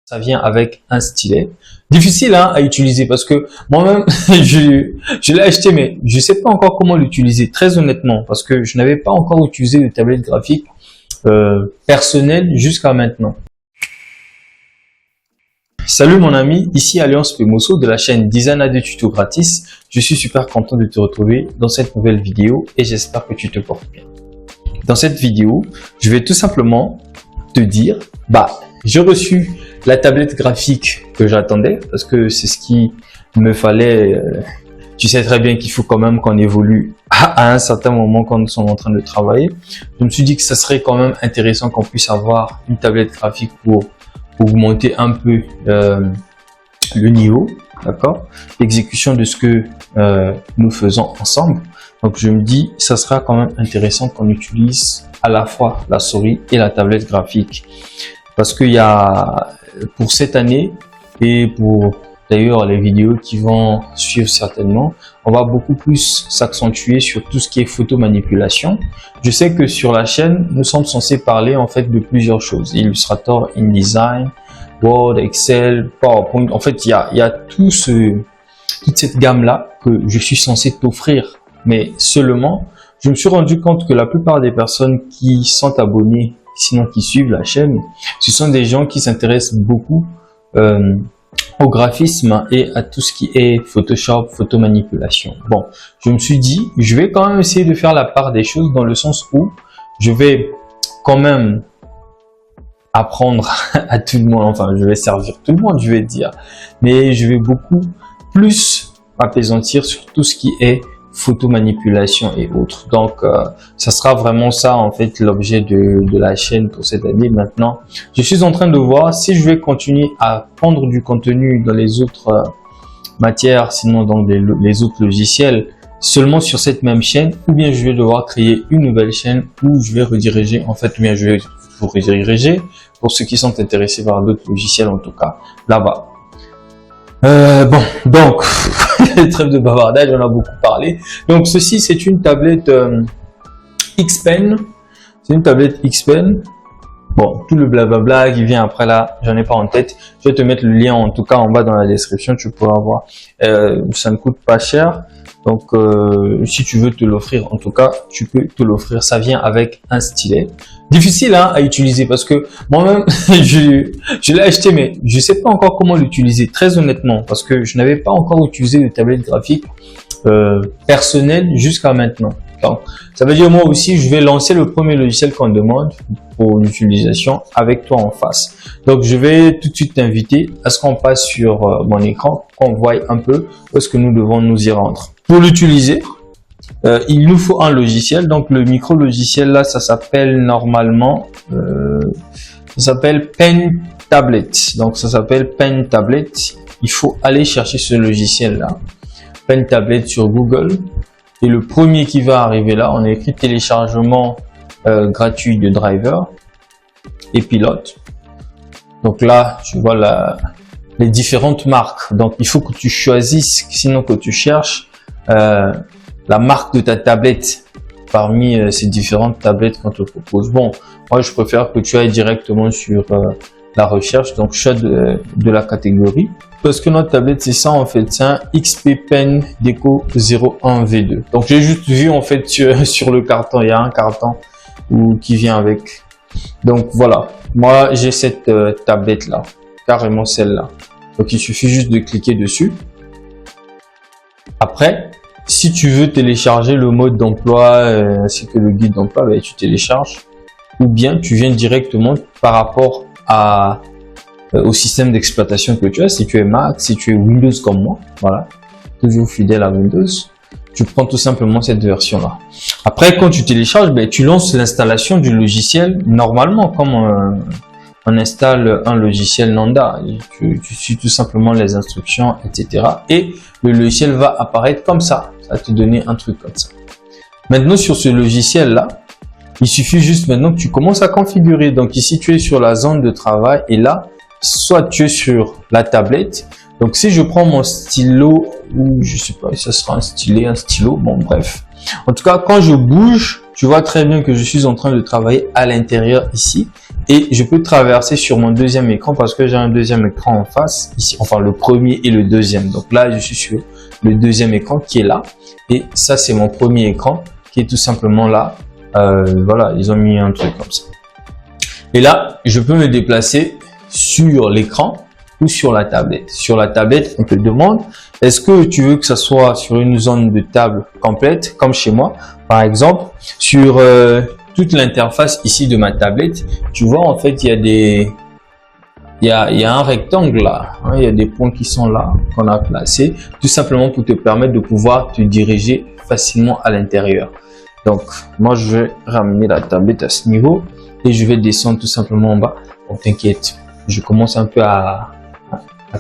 Ça vient avec un stylet. Difficile à utiliser parce que moi-même, je l'ai acheté, mais je sais pas encore comment l'utiliser, très honnêtement, parce que je n'avais pas encore utilisé de tablette graphique personnelle jusqu'à maintenant. Salut mon ami, ici Alliance Pemoso de la chaîne Design à des tutos gratis. Je suis super content de te retrouver dans cette nouvelle vidéo et j'espère que tu te portes bien. Dans cette vidéo, je vais tout simplement te dire, j'ai reçu la tablette graphique que j'attendais parce que c'est ce qui me fallait. Tu sais très bien qu'il faut quand même qu'on évolue à un certain moment quand nous sommes en train de travailler. Je me suis dit que ça serait quand même intéressant qu'on puisse avoir une tablette graphique pour augmenter un peu le niveau, d'accord, l'exécution de ce que nous faisons ensemble. Donc je me dis, ça sera quand même intéressant qu'on utilise à la fois la souris et la tablette graphique, parce qu'il y a pour cette année et pour d'ailleurs les vidéos qui vont suivre certainement, on va beaucoup plus s'accentuer sur tout ce qui est photo manipulation. Je sais que sur la chaîne, nous sommes censés parler en fait de plusieurs choses: Illustrator, InDesign, Word, Excel, PowerPoint. En fait, il y a toute cette gamme-là que je suis censé t'offrir. Mais seulement, je me suis rendu compte que la plupart des personnes qui sont abonnées, sinon qui suivent la chaîne, ce sont des gens qui s'intéressent beaucoup au graphisme et à tout ce qui est Photoshop, photo manipulation. Bon, je me suis dit, je vais quand même essayer de faire la part des choses dans le sens où je vais quand même apprendre à tout le monde, enfin je vais servir tout le monde, je vais dire, mais je vais beaucoup plus m'apaisantir sur tout ce qui est photo manipulation et autres. Donc ça sera vraiment ça en fait l'objet de la chaîne pour cette année. Maintenant, je suis en train de voir si je vais continuer à prendre du contenu dans les autres matières, sinon dans les autres logiciels, seulement sur cette même chaîne, ou bien je vais devoir créer une nouvelle chaîne où je vais rediriger, en fait, ou bien je vais vous rediriger pour ceux qui sont intéressés par d'autres logiciels, en tout cas là-bas. Bon, donc trêve de bavardage, on a beaucoup parlé. Donc ceci, c'est une tablette X-Pen. C'est une tablette X-Pen. Bon, tout le blablabla qui vient après là, j'en ai pas en tête. Je vais te mettre le lien en tout cas en bas dans la description, tu pourras voir. Ça ne coûte pas cher. Donc si tu veux te l'offrir, en tout cas, tu peux te l'offrir. Ça vient avec un stylet. Difficile à utiliser parce que moi-même, je l'ai acheté, mais je sais pas encore comment l'utiliser, très honnêtement, parce que je n'avais pas encore utilisé de tablette graphique personnelle jusqu'à maintenant. Donc, ça veut dire moi aussi, je vais lancer le premier logiciel qu'on demande pour l'utilisation avec toi en face. Donc, je vais tout de suite t'inviter à ce qu'on passe sur mon écran, qu'on voie un peu où est-ce que nous devons nous y rendre. Pour l'utiliser, il nous faut un logiciel. Donc, le micro logiciel là, ça s'appelle normalement, ça s'appelle Pen Tablet. Donc, ça s'appelle Pen Tablet. Il faut aller chercher ce logiciel là, Pen Tablet sur Google. Et le premier qui va arriver là, on a écrit téléchargement gratuit de driver et pilote. Donc là, tu vois les différentes marques. Donc il faut que tu choisisses, sinon que tu cherches la marque de ta tablette parmi ces différentes tablettes qu'on te propose. Bon, moi je préfère que tu ailles directement sur la recherche, donc choix de la catégorie. Parce que notre tablette, c'est ça en fait, c'est un XP Pen Deco 01 V2. Donc j'ai juste vu en fait sur le carton, il y a un carton qui vient avec. Donc voilà, moi j'ai cette tablette là, carrément celle-là. Donc il suffit juste de cliquer dessus. Après, si tu veux télécharger le mode d'emploi ainsi que le guide d'emploi, tu télécharges. Ou bien tu viens directement par rapport au système d'exploitation que tu as. Si tu es Mac, si tu es Windows comme moi, voilà, toujours fidèle à Windows, tu prends tout simplement cette version là. Après, quand tu télécharges, tu lances l'installation du logiciel normalement comme on installe un logiciel lambda. Tu suis tout simplement les instructions, etc. Et le logiciel va apparaître comme ça. Ça va te donner un truc comme ça. Maintenant, sur ce logiciel là, il suffit juste maintenant que tu commences à configurer. Donc ici, tu es sur la zone de travail et là, soit tu es sur la tablette. Donc si je prends mon stylo, ou je sais pas, ça sera un stylet, un stylo, bon bref. En tout cas, quand je bouge, tu vois très bien que je suis en train de travailler à l'intérieur ici. et je peux traverser sur mon deuxième écran parce que j'ai un deuxième écran en face ici, enfin le premier et le deuxième. Donc là, je suis sur le deuxième écran qui est là, et ça c'est mon premier écran qui est tout simplement là. Voilà, ils ont mis un truc comme ça. Et là, je peux me déplacer sur l'écran ou sur la tablette. Sur la tablette, on te demande, est-ce que tu veux que ça soit sur une zone de table complète, comme chez moi, par exemple, sur toute l'interface ici de ma tablette, tu vois, en fait, il y a un rectangle là, hein, il y a des points qui sont là, qu'on a placés, tout simplement pour te permettre de pouvoir te diriger facilement à l'intérieur. Donc, moi, je vais ramener la tablette à ce niveau et je vais descendre tout simplement en bas. Bon, t'inquiète, je commence un peu à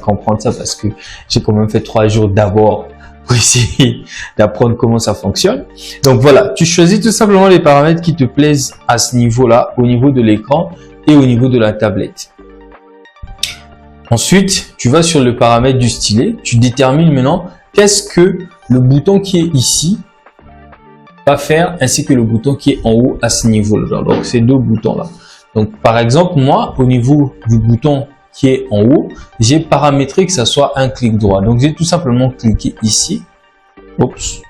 comprendre ça parce que j'ai quand même fait 3 jours d'abord pour essayer d'apprendre comment ça fonctionne. Donc voilà, tu choisis tout simplement les paramètres qui te plaisent à ce niveau-là, au niveau de l'écran et au niveau de la tablette. Ensuite, tu vas sur le paramètre du stylet, tu détermines maintenant qu'est-ce que le bouton qui est ici va faire ainsi que le bouton qui est en haut à ce niveau-là. Donc ces deux boutons-là. Donc par exemple, moi, au niveau du bouton qui est en haut, j'ai paramétré que ça soit un clic droit. Donc j'ai tout simplement cliqué ici. Oups.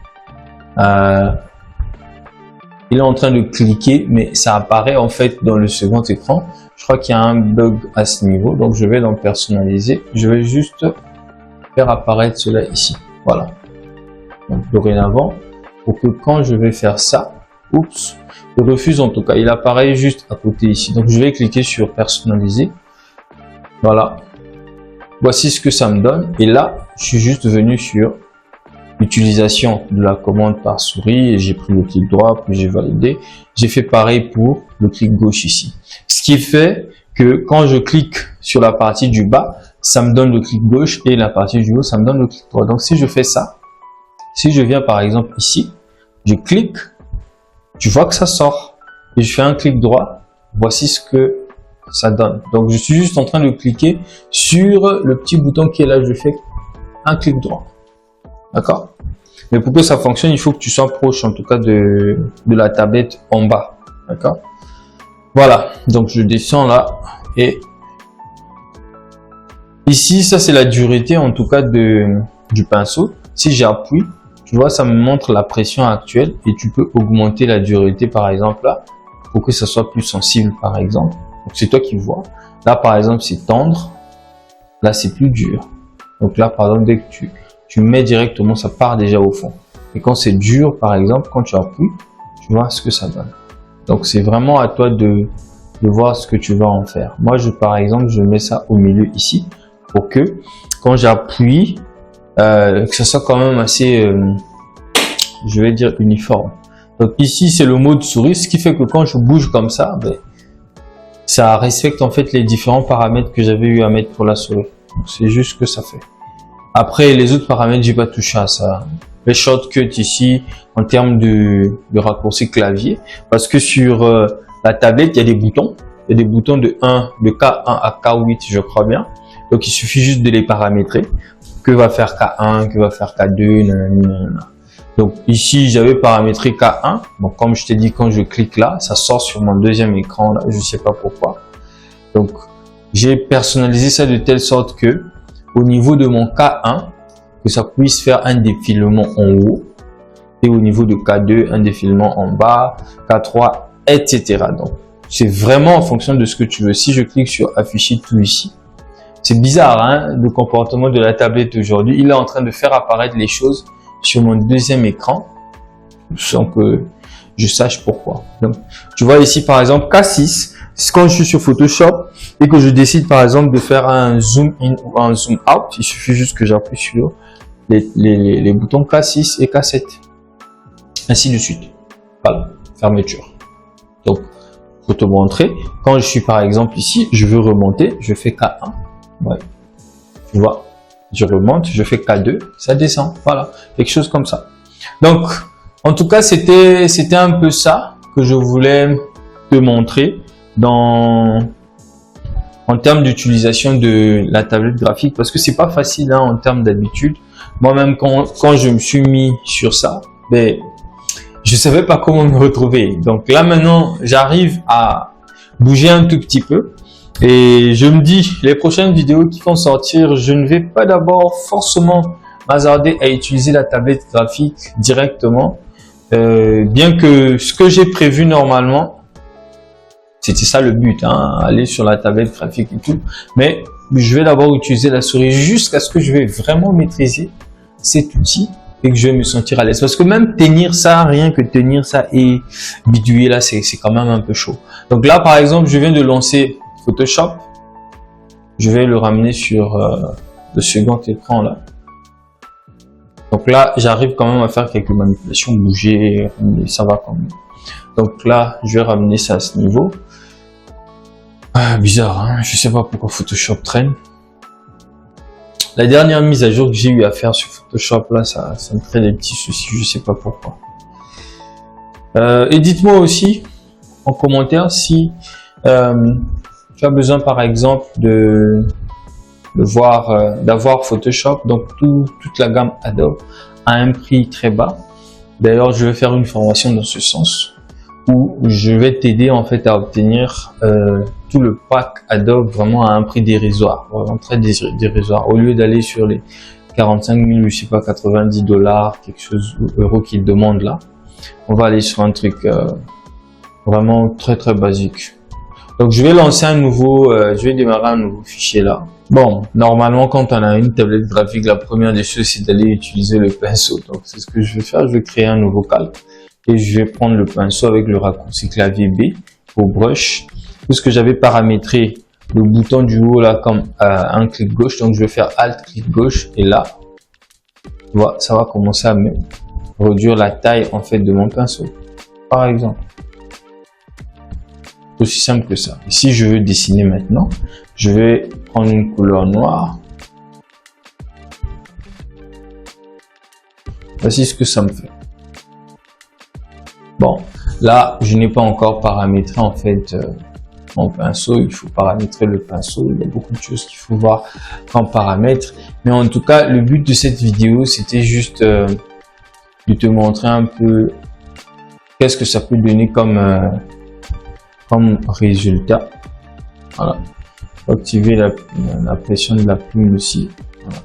Il est en train de cliquer, mais ça apparaît en fait dans le second écran. Je crois qu'il y a un bug à ce niveau. Donc je vais dans personnaliser. Je vais juste faire apparaître cela ici. Voilà. Donc dorénavant, pour que quand je vais faire ça, oups, je refuse en tout cas. Il apparaît juste à côté ici. Donc je vais cliquer sur personnaliser. Voilà, voici ce que ça me donne. Et là, je suis juste venu sur l'utilisation de la commande par souris et j'ai pris le clic droit, puis j'ai validé. J'ai fait pareil pour le clic gauche ici. Ce qui fait que quand je clique sur la partie du bas, ça me donne le clic gauche et la partie du haut, ça me donne le clic droit. Donc si je fais ça, si je viens par exemple ici, je clique, tu vois que ça sort. Et je fais un clic droit, voici ce que ça donne. Donc je suis juste en train de cliquer sur le petit bouton qui est là, je fais un clic droit. D'accord? Mais pour que ça fonctionne, il faut que tu sois proche en tout cas de la tablette en bas. D'accord? Voilà, donc je descends là et ici, ça c'est la dureté en tout cas du pinceau. Si j'appuie, tu vois, ça me montre la pression actuelle et tu peux augmenter la dureté par exemple là pour que ça soit plus sensible par exemple. Donc c'est toi qui vois. Là par exemple c'est tendre, là c'est plus dur. Donc là par exemple dès que tu mets directement, ça part déjà au fond. Et quand c'est dur par exemple, quand tu appuies, tu vois ce que ça donne. Donc c'est vraiment à toi de voir ce que tu vas en faire. Moi par exemple je mets ça au milieu ici pour que quand j'appuie, que ça soit quand même assez, je vais dire uniforme. Donc ici c'est le mode souris, ce qui fait que quand je bouge comme ça, ben, ça respecte en fait les différents paramètres que j'avais eu à mettre pour la souris. C'est juste ce que ça fait. Après les autres paramètres, j'ai pas touché à ça. Les shortcuts ici en termes de raccourci clavier, parce que sur la tablette il y a des boutons. Il y a des boutons de K1 à K8 je crois bien. Donc il suffit juste de les paramétrer. Que va faire K1, que va faire K2, nanana. Donc ici j'avais paramétré K1. Donc comme je t'ai dit, quand je clique là, ça sort sur mon deuxième écran là, je sais pas pourquoi. Donc j'ai personnalisé ça de telle sorte que au niveau de mon K1, que ça puisse faire un défilement en haut et au niveau de K2 un défilement en bas, K3, etc. Donc c'est vraiment en fonction de ce que tu veux. Si je clique sur afficher tout ici, c'est bizarre hein, le comportement de la tablette aujourd'hui. Il est en train de faire apparaître les choses sur mon deuxième écran sans que je sache pourquoi. Donc tu vois ici par exemple K6, quand je suis sur Photoshop et que je décide par exemple de faire un zoom in ou un zoom out, il suffit juste que j'appuie sur les boutons K6 et K7, ainsi de suite. Voilà, fermeture. Donc pour te montrer, quand je suis par exemple ici, je veux remonter, je fais K1, ouais. Tu vois, je remonte, je fais K2, ça descend, voilà, quelque chose comme ça. Donc en tout cas c'était un peu ça que je voulais te montrer en termes d'utilisation de la tablette graphique, parce que c'est pas facile hein, en termes d'habitude. Moi-même quand je me suis mis sur ça, ben je savais pas comment me retrouver. Donc là maintenant j'arrive à bouger un tout petit peu. Et je me dis, les prochaines vidéos qui vont sortir, je ne vais pas d'abord forcément m'hasarder à utiliser la tablette graphique directement. Bien que ce que j'ai prévu normalement, c'était ça le but, hein, aller sur la tablette graphique et tout. Mais je vais d'abord utiliser la souris jusqu'à ce que je vais vraiment maîtriser cet outil et que je vais me sentir à l'aise. Parce que même tenir ça, rien que tenir ça et bidouiller là, c'est quand même un peu chaud. Donc là, par exemple, je viens de lancer Photoshop. Je vais le ramener sur le second écran là. Donc là, j'arrive quand même à faire quelques manipulations, bouger, mais ça va quand même. Donc là, je vais ramener ça à ce niveau. Bizarre, hein, je sais pas pourquoi Photoshop traîne. La dernière mise à jour que j'ai eu à faire sur Photoshop, là, ça me crée des petits soucis, je sais pas pourquoi. Et dites-moi aussi en commentaire si tu as besoin, par exemple, d'avoir Photoshop, donc toute la gamme Adobe à un prix très bas. D'ailleurs, je vais faire une formation dans ce sens où je vais t'aider en fait à obtenir tout le pack Adobe vraiment à un prix dérisoire, vraiment très dérisoire. Au lieu d'aller sur les 45 000, je sais pas, 90 $, quelque chose, euros qu'ils demandent là, on va aller sur un truc vraiment très basique. Donc je vais lancer un nouveau, je vais démarrer un nouveau fichier là. Bon, normalement quand on a une tablette graphique, la première des choses c'est d'aller utiliser le pinceau. Donc c'est ce que je vais faire, je vais créer un nouveau calque et je vais prendre le pinceau avec le raccourci clavier B au brush. Tout ce que j'avais paramétré le bouton du haut là comme un clic gauche, donc je vais faire Alt clic gauche et là, voilà, ça va commencer à me réduire la taille en fait de mon pinceau, par exemple. Aussi simple que ça. Et si je veux dessiner maintenant, je vais prendre une couleur noire. Voici ce que ça me fait. Bon, là, je n'ai pas encore paramétré en fait mon pinceau. Il faut paramétrer le pinceau. Il y a beaucoup de choses qu'il faut voir en paramètres. Mais en tout cas, le but de cette vidéo, c'était juste de te montrer un peu qu'est-ce que ça peut donner comme résultat. Voilà. Activer la pression de la plume aussi. Voilà.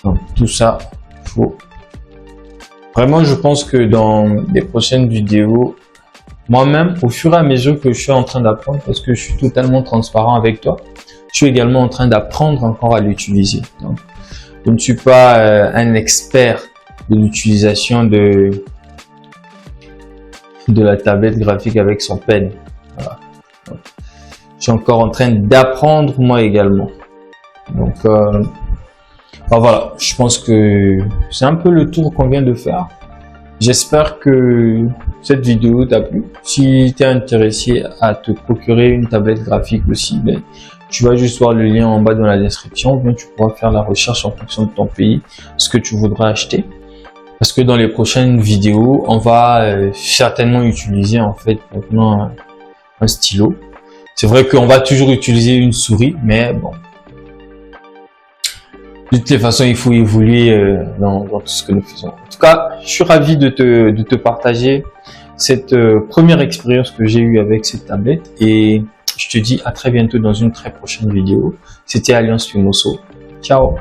Donc tout ça, faut vraiment, je pense que dans les prochaines vidéos, moi-même, au fur et à mesure que je suis en train d'apprendre, parce que je suis totalement transparent avec toi, je suis également en train d'apprendre encore à l'utiliser. Donc, je ne suis pas un expert de l'utilisation de la tablette graphique avec son pen. Voilà. Donc, je suis encore en train d'apprendre moi également. Donc voilà, je pense que c'est un peu le tour qu'on vient de faire. J'espère que cette vidéo t'a plu. Si tu es intéressé à te procurer une tablette graphique aussi, ben, tu vas juste voir le lien en bas dans la description. Bien, tu pourras faire la recherche en fonction de ton pays, ce que tu voudras acheter. Parce que dans les prochaines vidéos, on va certainement utiliser en fait maintenant un stylo. C'est vrai qu'on va toujours utiliser une souris, mais bon. De toutes les façons, il faut évoluer dans tout ce que nous faisons. En tout cas, je suis ravi de te partager cette première expérience que j'ai eue avec cette tablette. Et je te dis à très bientôt dans une très prochaine vidéo. C'était Alliance Fimoso. Ciao!